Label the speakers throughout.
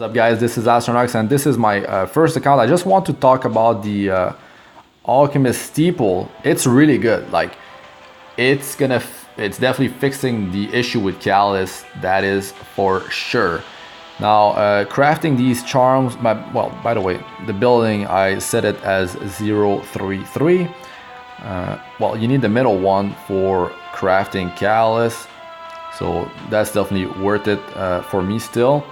Speaker 1: What's up guys, this is Astranox and this is my first account. I just want to talk about the Alchemist Steeple. It's really good. Like it's definitely fixing the issue with Callus, that is for sure. Now crafting these charms, well, by the way, the building I set it as 033. Well, you need the middle one for crafting Callus, so that's definitely worth it for me still.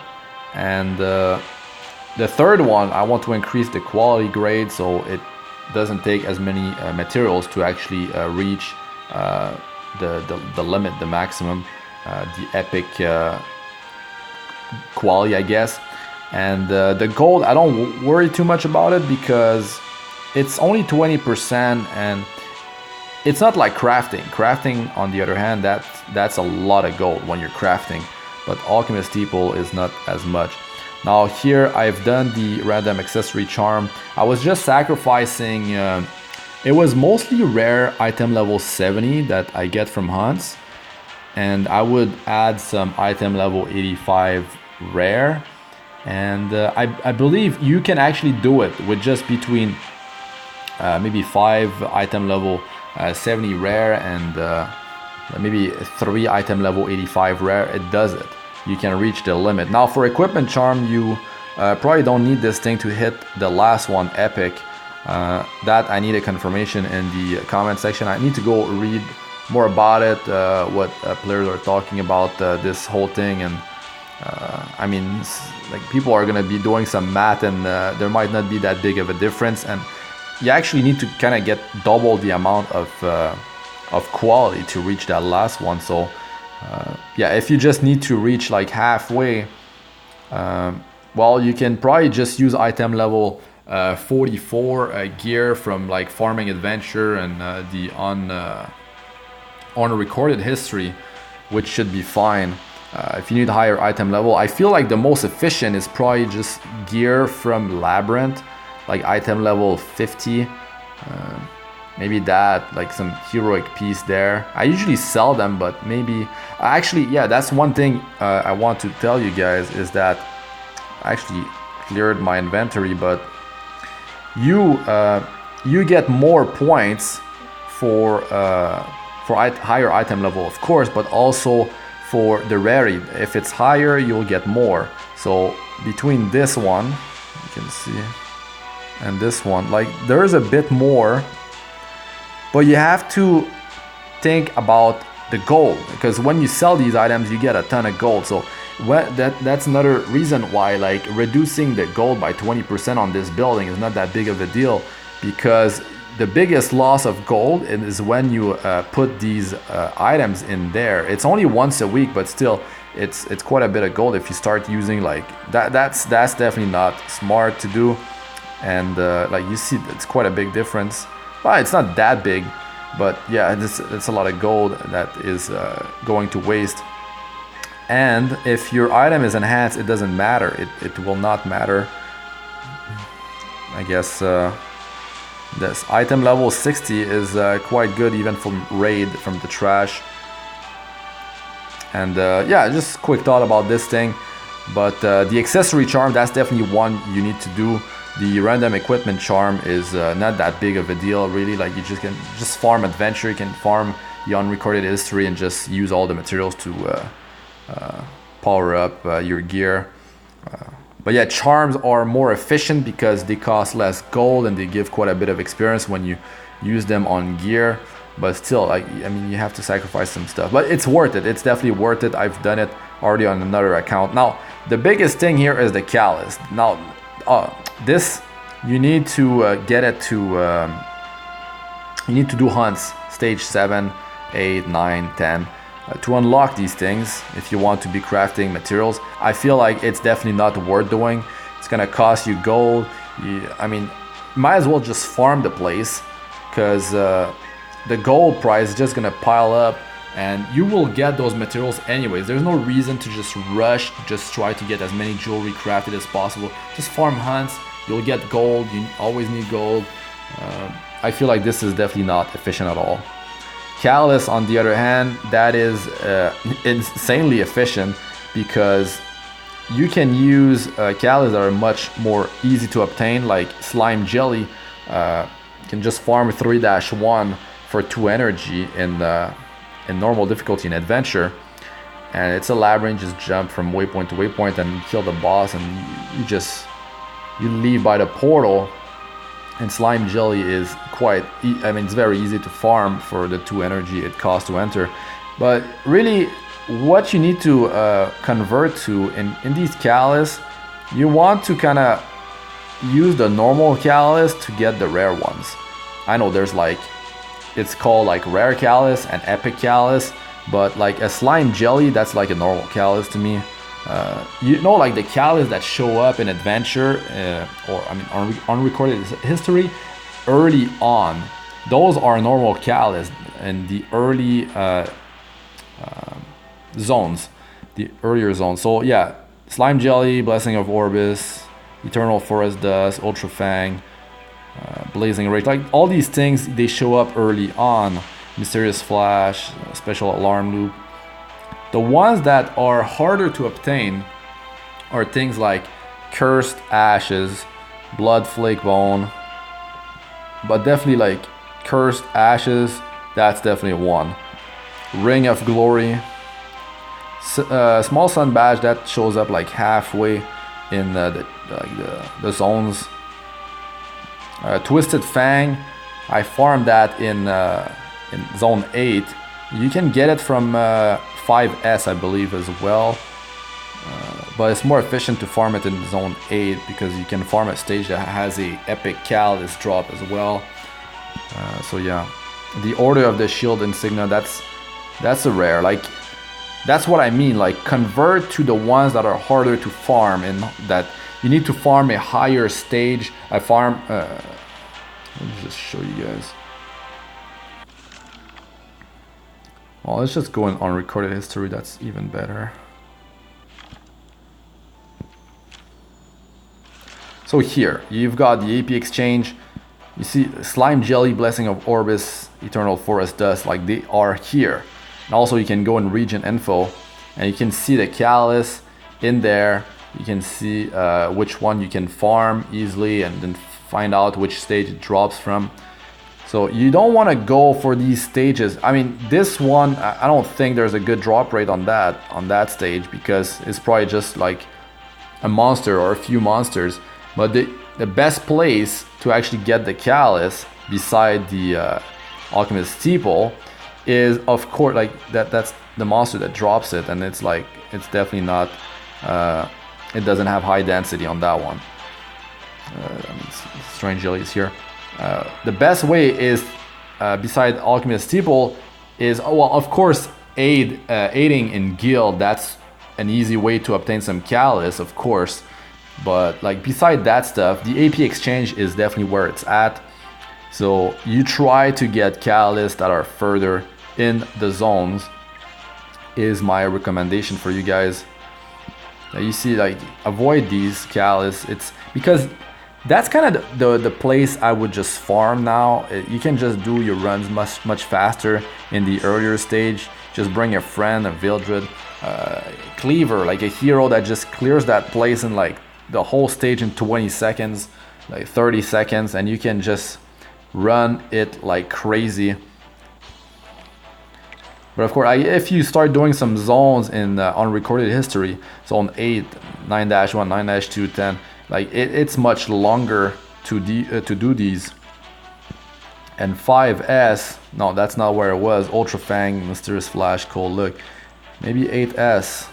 Speaker 1: And the third one, I want to increase the quality grade so it doesn't take as many materials to actually reach the limit, the maximum, the epic quality, I guess. And the gold, I don't worry too much about it because it's only 20%, and it's not like crafting. Crafting, on the other hand, that's a lot of gold when you're crafting. But Alchemist Steeple is not as much. Now here I've done the random accessory charm. I was just sacrificing, it was mostly rare item level 70 that I get from hunts, and I would add some item level 85 rare, and I believe you can actually do it with just between maybe 5 item level 70 rare and maybe 3 item level 85 rare. It does it. You can reach the limit. Now for equipment charm, you probably don't need this thing to hit the last one, epic. That I need a confirmation in the comment section. I need to go read more about it, what players are talking about this whole thing. And I mean, like, people are gonna be doing some math, and there might not be that big of a difference, and you actually need to kind of get double the amount of quality to reach that last one. So yeah, if you just need to reach like halfway, well, you can probably just use item level 44 gear from like Farming Adventure and the unrecorded history, which should be fine. If you need higher item level, I feel like the most efficient is probably just gear from Labyrinth, like item level 50. Maybe that, like some heroic piece there. I usually sell them, but maybe actually, yeah, that's one thing I want to tell you guys, is that I actually cleared my inventory, but you get more points for higher item level, of course, but also for the rarity. If it's higher, you'll get more. So between this one, you can see, and this one, like, there is a bit more. But you have to think about the gold, because when you sell these items, you get a ton of gold. So that's another reason why, like, reducing the gold by 20% on this building is not that big of a deal, because the biggest loss of gold is when you put these items in there. It's only once a week, but still, it's quite a bit of gold if you start using like that. That's definitely not smart to do, and like, you see, it's quite a big difference. Well, it's not that big, but yeah, it's a lot of gold that is going to waste. And if your item is enhanced, it doesn't matter. It will not matter. I guess this item level 60 is quite good, even from raid, from the trash. And yeah, just quick thought about this thing. But the accessory charm, that's definitely one you need to do. The random equipment charm is not that big of a deal, really. Like, you just can farm adventure, you can farm the unrecorded history, and just use all the materials to power up your gear. But yeah, charms are more efficient because they cost less gold and they give quite a bit of experience when you use them on gear. But still, like, I mean, you have to sacrifice some stuff, but it's worth it. It's definitely worth it. I've done it already on another account. Now, the biggest thing here is the Callus. Now, this, you need to get it to, you need to do hunts, stage 7, 8, 9, 10, to unlock these things if you want to be crafting materials. I feel like it's definitely not worth doing. It's gonna cost you gold. I mean, might as well just farm the place, because the gold price is just gonna pile up, and you will get those materials anyways. There's no reason to just rush, just try to get as many jewelry crafted as possible. Just farm hunts, you'll get gold. You always need gold. I feel like this is definitely not efficient at all. Callus, on the other hand, that is insanely efficient, because you can use Callus that are much more easy to obtain, like Slime Jelly. You can just farm 3-1 for 2 energy in normal difficulty in adventure, and it's a labyrinth. Just jump from waypoint to waypoint and kill the boss, and you leave by the portal. And Slime Jelly is it's very easy to farm for the 2 energy it costs to enter. But really, what you need to convert to in these Callus, you want to kind of use the normal Callus to get the rare ones. I know there's it's called like rare Callus and epic Callus, but like a Slime Jelly, that's like a normal Callus to me. Like the Callus that show up in adventure or on unrecorded history early on, those are normal Callus in the early zones, the earlier zones. So yeah, Slime Jelly, Blessing of Orbis, Eternal Forest Dust, Ultra Fang, Blazing Rage, like all these things, they show up early on. Mysterious Flash, Special Alarm Loop. The ones that are harder to obtain are things like Cursed Ashes, Blood Flake Bone, but definitely like Cursed Ashes, that's definitely one. Ring of Glory, Small Sun Badge, that shows up like halfway in the zones. Twisted Fang, I farmed that in zone 8. You can get it from 5S, I believe, as well, but it's more efficient to farm it in zone 8 because you can farm a stage that has a epic Callus drop as well. So yeah, the Order of the Shield Insignia, that's a rare. Like, that's what I mean, like convert to the ones that are harder to farm and that you need to farm a higher stage. I farm let me just show you guys. Well, let's just go on recorded history, that's even better. So here, you've got the AP exchange. You see Slime Jelly, Blessing of Orbis, Eternal Forest Dust, like they are here. And also you can go in region info and you can see the Callus in there. You can see which one you can farm easily and then find out which stage it drops from. So you don't want to go for these stages. I mean, this one, I don't think there's a good drop rate on that stage because it's probably just like a monster or a few monsters. But the best place to actually get the Callus beside the Alchemist Steeple is, of course, like that's the monster that drops it, and it's like, it's definitely not, it doesn't have high density on that one. Strange Jelly is here. The best way is, beside Alchemist Steeple, is, well, of course, aiding in guild. That's an easy way to obtain some Callus, of course. But like beside that stuff, the AP exchange is definitely where it's at. So you try to get Callus that are further in the zones is my recommendation for you guys. Now you see, like, avoid these Callus. It's because that's kind of the place I would just farm now. You can just do your runs much faster in the earlier stage. Just bring a friend, a Vildred, Cleaver, like a hero that just clears that place in like the whole stage in 20 seconds, like 30 seconds, and you can just run it like crazy. But of course, if you start doing some zones in unrecorded history, zone 8, 9-1, 9-2, 10, like it's much longer to do these. And 5S, no, that's not where it was. Ultra Fang, Mysterious Flash, Cold Look, maybe 8S.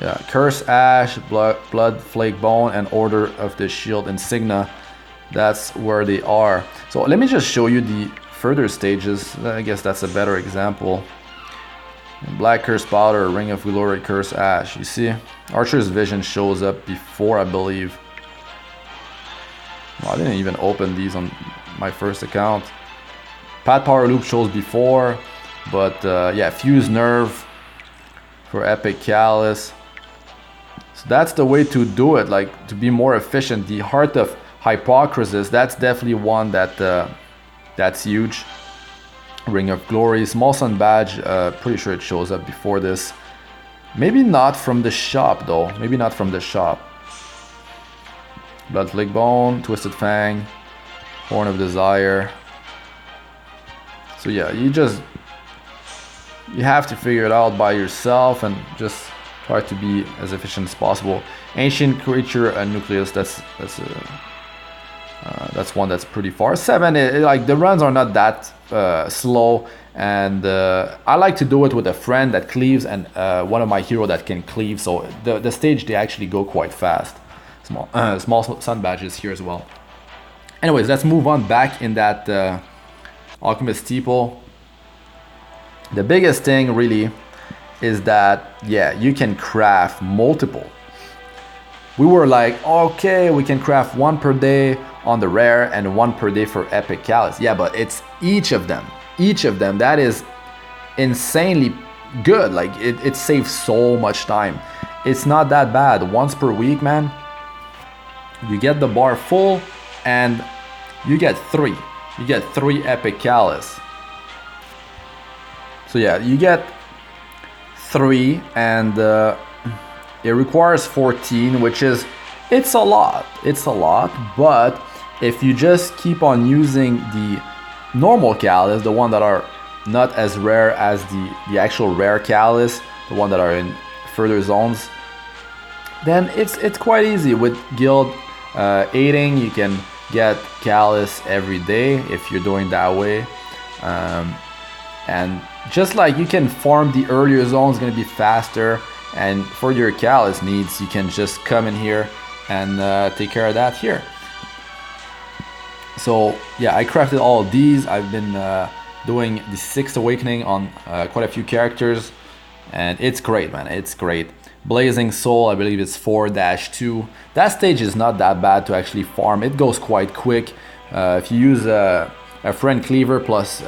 Speaker 1: Yeah, Curse Ash, Blood Flake Bone, and Order of the Shield Insignia. That's where they are. So let me just show you the further stages. I guess that's a better example. Black Curse Powder, Ring of Glory, Curse Ash. You see, Archer's Vision shows up before, I believe. Well, I didn't even open these on my first account. Path Power Loop shows before, but yeah, Fuse Nerve for Epic Callus. So that's the way to do it, like to be more efficient. The Heart of Hypocrisis, that's definitely one that that's huge. Ring of Glory, Small Sun Badge, pretty sure it shows up before this. Maybe not from the shop though. Maybe not from the shop. Blood Flick Bone, Twisted Fang, Horn of Desire. So yeah, you have to figure it out by yourself and just try to be as efficient as possible. Ancient Creature and Nucleus. That's one that's pretty far. 7, like the runs are not that slow, and I like to do it with a friend that cleaves and one of my hero that can cleave. So the stage they actually go quite fast. Small sun badges here as well. Anyways, let's move on back in that Alchemist Steeple. The biggest thing really is that, yeah, you can craft multiple. We were like, okay, we can craft 1 per day on the rare and 1 per day for epic callus. Yeah, but it's each of them that is insanely good. Like it saves so much time. It's not that bad. Once per week, man, you get the bar full and you get 3 epic callus. So yeah, you get 3 and it requires 14, which is, it's a lot, but if you just keep on using the normal callus, the one that are not as rare as the actual rare callus, the one that are in further zones, then it's quite easy. With guild aiding, you can get callus every day if you're doing that way, and just like you can farm the earlier zones, gonna be faster. And for your callus needs, you can just come in here and take care of that here. So yeah, I crafted all of these. I've been doing the 6th awakening on quite a few characters, and it's great, man. It's great. Blazing Soul, I believe it's 4-2. That stage is not that bad to actually farm. It goes quite quick. If you use a friend cleaver plus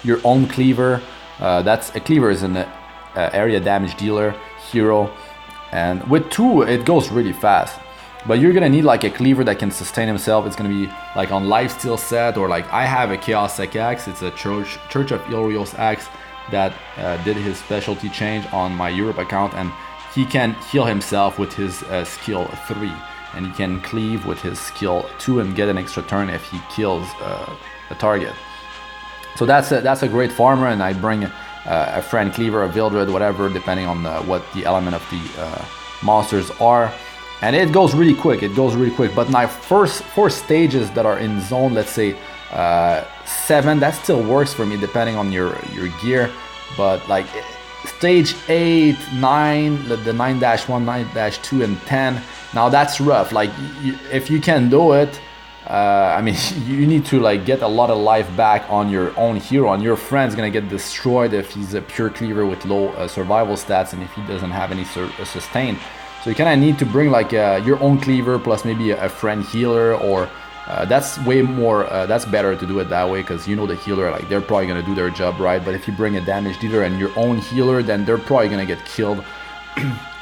Speaker 1: your own cleaver, that's a cleaver is an area damage dealer hero, and with 2 it goes really fast. But you're gonna need like a cleaver that can sustain himself. It's gonna be like on lifesteal set, or like I have a Chaos Sec axe. It's a Church of Ilrios axe that did his specialty change on my Europe account, and he can heal himself with his skill 3, and he can cleave with his skill 2 and get an extra turn if he kills a target. So that's a great farmer, and I bring a friend cleaver, a Vildred, whatever, depending on what the element of the monsters are, and it goes really quick. But my first 4 stages that are in zone, let's say 7, that still works for me depending on your gear. But like stage 8, 9, the 9-1, 9-2, and 10, now that's rough. Like if you can do it, I mean, you need to like get a lot of life back on your own hero, and your friend's gonna get destroyed if he's a pure cleaver with low survival stats, and if he doesn't have any sustain. So you kind of need to bring like your own cleaver plus maybe a friend healer, or that's way more, that's better to do it that way, because you know the healer, like they're probably gonna do their job right. But if you bring a damage dealer and your own healer, then they're probably gonna get killed.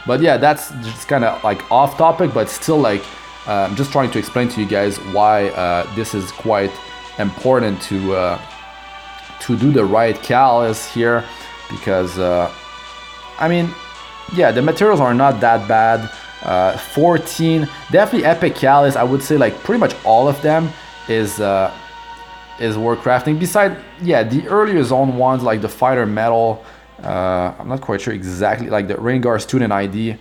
Speaker 1: But yeah, that's just kind of like off topic, but still like I'm just trying to explain to you guys why this is quite important to do the right callus here, because I mean, yeah, the materials are not that bad. 14, definitely epic callus. I would say like pretty much all of them is worth crafting. Beside, yeah, the earlier zone ones like the fighter metal, I'm not quite sure exactly, like the Rengar student ID.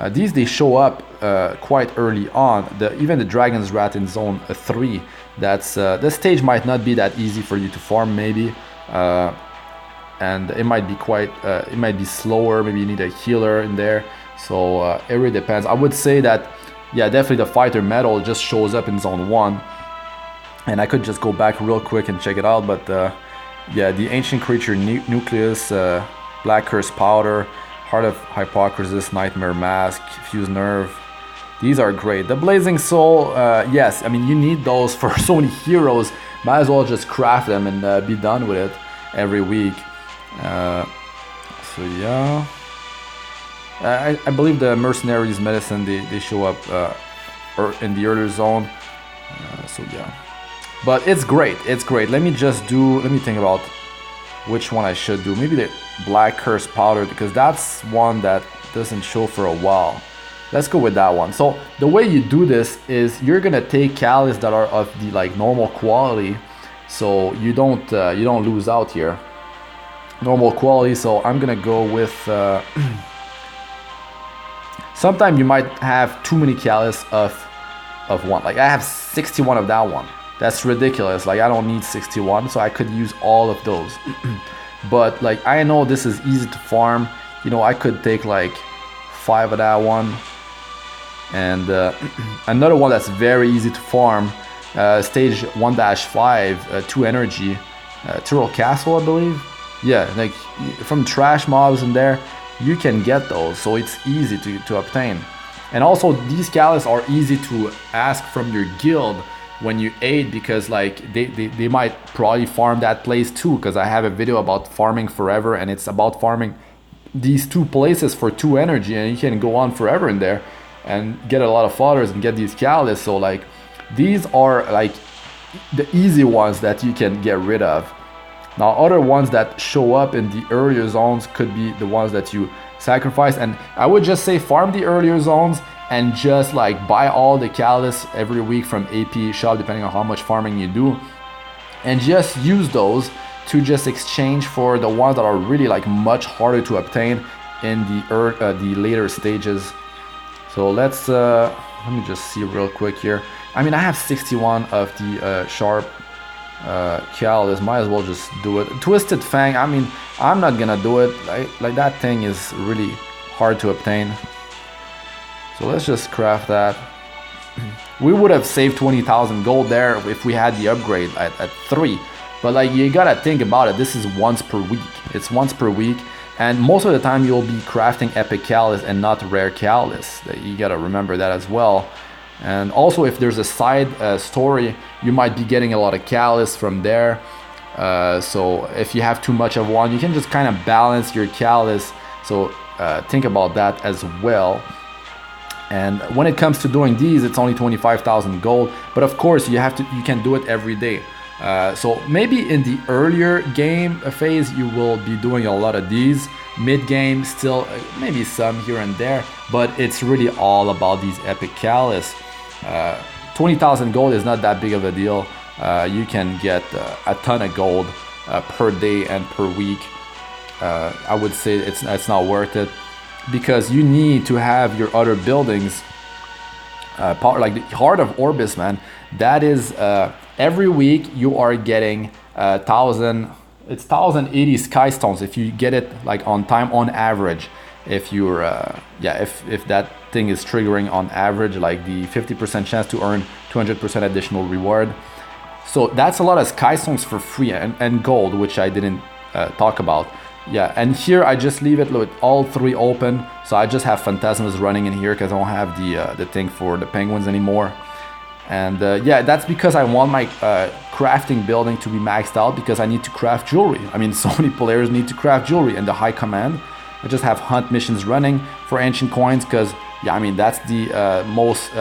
Speaker 1: These they show up quite early on. Even the Dragon's Wrath in zone 3. That's this stage might not be that easy for you to farm maybe, and it might be quite it might be slower. Maybe you need a healer in there. So it really depends. I would say that, yeah, definitely the fighter metal just shows up in zone 1, and I could just go back real quick and check it out. But yeah, the ancient creature nucleus, black curse powder, Heart of Hypocrisis, Nightmare Mask, Fuse Nerve. These are great. The Blazing Soul, yes, I mean, you need those for so many heroes. Might as well just craft them and be done with it every week. So yeah. I believe the Mercenaries Medicine, they show up in the earlier zone. So yeah. But it's great. Let me think about which one I should do. Maybe the Black Curse Powder, because that's one that doesn't show for a while. Let's go with that one. So the way you do this is you're gonna take catalysts that are of the like normal quality, so you don't lose out here. Normal quality. So I'm gonna go with. Sometimes you might have too many catalysts of one. Like I have 61 of that one. That's ridiculous. Like I don't need 61, so I could use all of those. But like I know this is easy to farm. You know, I could take like 5 of that one. And another one that's very easy to farm, stage 1-5, 2 energy, Tyrrell Castle, I believe. Yeah, like from trash mobs in there, you can get those, so it's easy to obtain. And also these catalysts are easy to ask from your guild when you aid, because like they might probably farm that place too, because I have a video about farming forever, and it's about farming these 2 places for 2 energy, and you can go on forever in there and get a lot of fodders and get these catalysts. So like these are like the easy ones that you can get rid of. Now other ones that show up in the earlier zones could be the ones that you sacrifice, and I would just say farm the earlier zones and just like buy all the catalysts every week from AP shop, depending on how much farming you do, and just use those to just exchange for the ones that are really like much harder to obtain in the later stages. So let's let me just see real quick here. I mean, I have 61 of the sharp catalyst. Might as well just do it. Twisted Fang, I mean, I'm not gonna do it. Like that thing is really hard to obtain. So let's just craft that. We would have saved 20,000 gold there if we had the upgrade at 3. But like you gotta think about it, this is once per week. It's once per week. And most of the time you'll be crafting epic catalyst and not rare catalyst. You gotta remember that as well. And also if there's a side story, you might be getting a lot of catalyst from there. So if you have too much of one, you can just kind of balance your catalyst. So think about that as well. And when it comes to doing these, it's only 25,000 gold. But of course you can do it every day. So maybe in the earlier game phase you will be doing a lot of these. Mid game still maybe some here and there, but it's really all about these epic catalysts. 20,000 gold is not that big of a deal. You can get a ton of gold per day and per week. I would say it's not worth it, because you need to have your other buildings like the Heart of Orbis, man. That is every week you are getting 1,080 sky stones if you get it like on time on average. If you're if that thing is triggering on average, like the 50% chance to earn 200% additional reward. So that's a lot of sky stones for free, and gold, which I didn't talk about. Yeah, and here I just leave it with all 3 open, so I just have Phantasmas running in here because I don't have the thing for the penguins anymore. And yeah, that's because I want my crafting building to be maxed out, because I need to craft jewelry. I mean, so many players need to craft jewelry, and the high command, I just have hunt missions running for ancient coins, because yeah, I mean, that's the most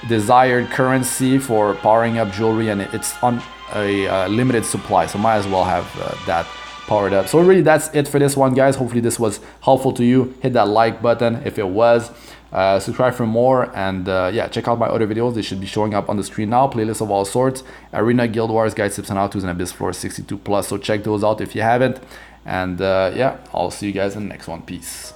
Speaker 1: desired currency for powering up jewelry, and it's on a limited supply, so might as well have that powered up. So really that's it for this one, guys. Hopefully this was helpful to you. Hit that like button if it was. Subscribe for more, and yeah, check out my other videos. They should be showing up on the screen now. Playlists of all sorts, Arena, Guild Wars, Guides, Tips and How-Tos, and Abyss Floor 62+. So check those out if you haven't. And yeah, I'll see you guys in the next one. Peace.